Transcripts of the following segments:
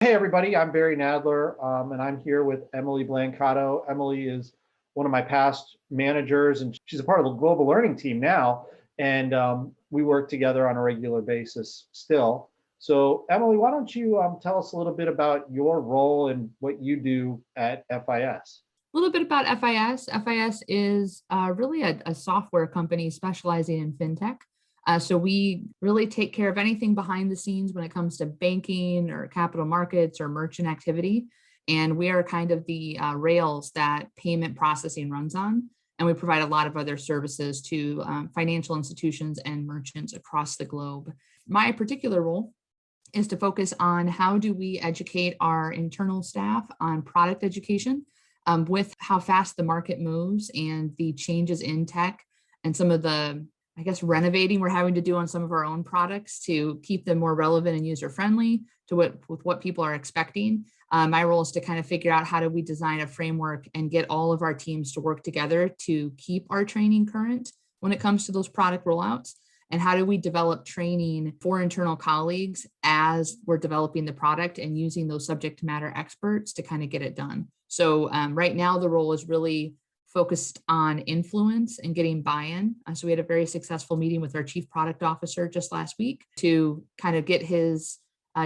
Hey, everybody, I'm Barry Nadler, and I'm here with Emily Blancato. Emily is one of my past managers, and she's a part of the global learning team now. And we work together on a regular basis still. So, Emily, why don't you tell us a little bit about your role and what you do at FIS? A little bit about FIS. FIS is really a software company specializing in fintech. So we really take care of anything behind the scenes when it comes to banking or capital markets or merchant activity. And we are kind of the rails that payment processing runs on. And we provide a lot of other services to financial institutions and merchants across the globe. My particular role is to focus on how do we educate our internal staff on product education with how fast the market moves and the changes in tech and some of the, I guess, renovating we're having to do on some of our own products to keep them more relevant and user friendly to what people are expecting. My role is to kind of figure out how do we design a framework and get all of our teams to work together to keep our training current when it comes to those product rollouts. And how do we develop training for internal colleagues as we're developing the product and using those subject matter experts to kind of get it done. So right now, the role is really focused on influence and getting buy-in. So we had a very successful meeting with our chief product officer just last week to kind of get his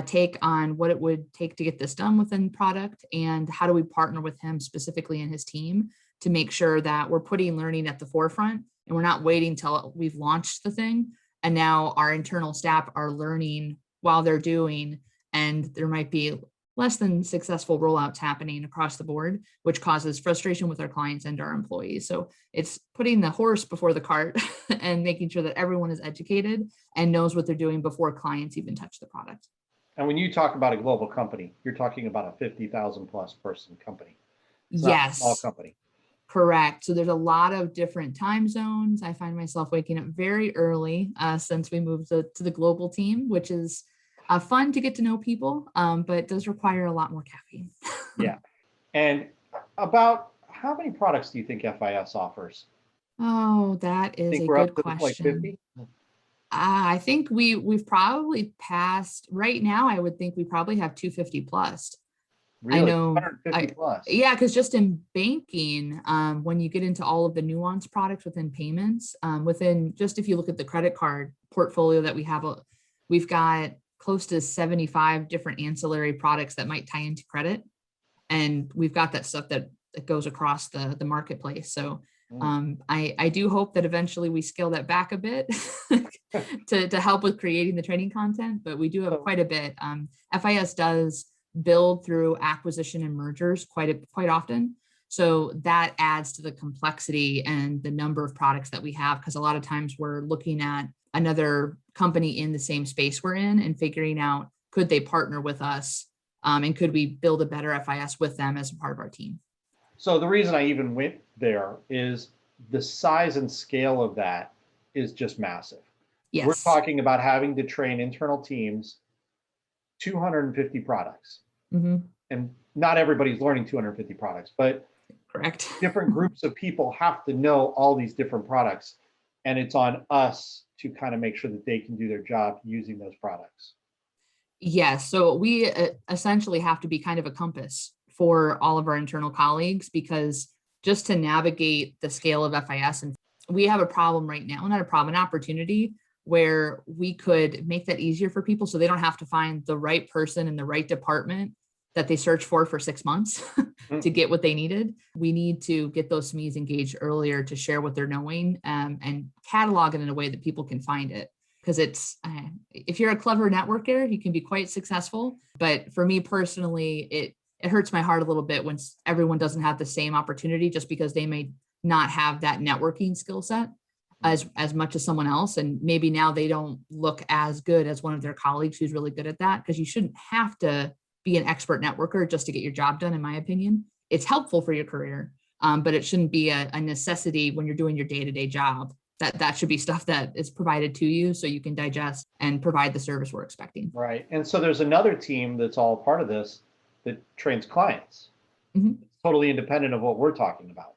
take on what it would take to get this done within product and how do we partner with him specifically and his team to make sure that we're putting learning at the forefront and we're not waiting till we've launched the thing. And now our internal staff are learning while they're doing, and there might be less than successful rollouts happening across the board, which causes frustration with our clients and our employees. So it's putting the horse before the cart and making sure that everyone is educated and knows what they're doing before clients even touch the product. And when you talk about a global company, you're talking about a 50,000 plus person company. It's not a small Yes, company. correct. So there's a lot of different time zones. I find myself waking up very early since we moved to the global team, which is fun to get to know people, but it does require a lot more caffeine. Yeah. And about how many products do you think FIS offers? Oh, that I is think a we're good up to like question. 50. I think we've probably passed right now. I would think we probably have 250 plus. I Really? know, 250 plus. yeah, because just in banking, when you get into all of the nuanced products within payments, within just if you look at the credit card portfolio that we have, we've got close to 75 different ancillary products that might tie into credit, and we've got that stuff that goes across the marketplace. So Mm. I do hope that eventually we scale that back a bit to help with creating the training content, but we do have So quite a bit. FIS does build through acquisition and mergers quite often. So that adds to the complexity and the number of products that we have, because a lot of times we're looking at another company in the same space we're in and figuring out, could they partner with us, and could we build a better FIS with them as a part of our team? So the reason I even went there is the size and scale of that is just massive. We're Yes. talking about having to train internal teams 250 products. Hmm. And not everybody's learning 250 products, but Correct. different groups of people have to know all these different products. And it's on us to kind of make sure that they can do their job using those products. Yes. So we essentially have to be kind of a compass for all of our internal colleagues, because just to navigate the scale of FIS, and we have a problem right now, not a problem, an opportunity where we could make that easier for people so they don't have to find the right person in the right department that they search for 6 months Mm. to get what they needed. We need to get those SMEs engaged earlier to share what they're knowing, and catalog it in a way that people can find it, because it's if you're a clever networker, you can be quite successful. But for me personally, it hurts my heart a little bit when everyone doesn't have the same opportunity, just because they may not have that networking skill set as much as someone else, and maybe now they don't look as good as one of their colleagues who's really good at that, because you shouldn't have to be an expert networker just to get your job done. In my opinion, it's helpful for your career, but it shouldn't be a necessity when you're doing your day-to-day job. That should be stuff that is provided to you so you can digest and provide the service we're expecting. Right. And so there's another team that's all part of this that trains clients. Mhm. It's totally independent of what we're talking about.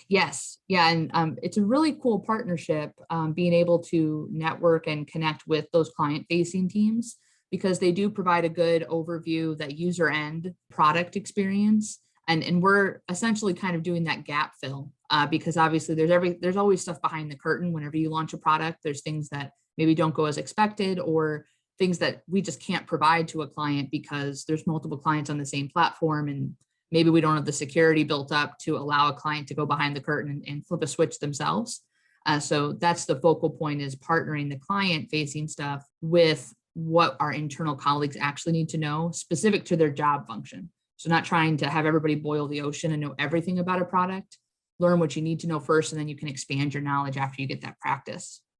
Yes. Yeah. And it's a really cool partnership, being able to network and connect with those client facing teams. because they do provide a good overview, that user end product experience. And we're essentially kind of doing that gap fill because obviously there's always stuff behind the curtain whenever you launch a product. There's things that maybe don't go as expected, or things that we just can't provide to a client because there's multiple clients on the same platform, and maybe we don't have the security built up to allow a client to go behind the curtain and flip a switch themselves. So that's the focal point, is partnering the client facing stuff with what our internal colleagues actually need to know specific to their job function. So not trying to have everybody boil the ocean and know everything about a product. Learn what you need to know first, and then you can expand your knowledge after you get that practice.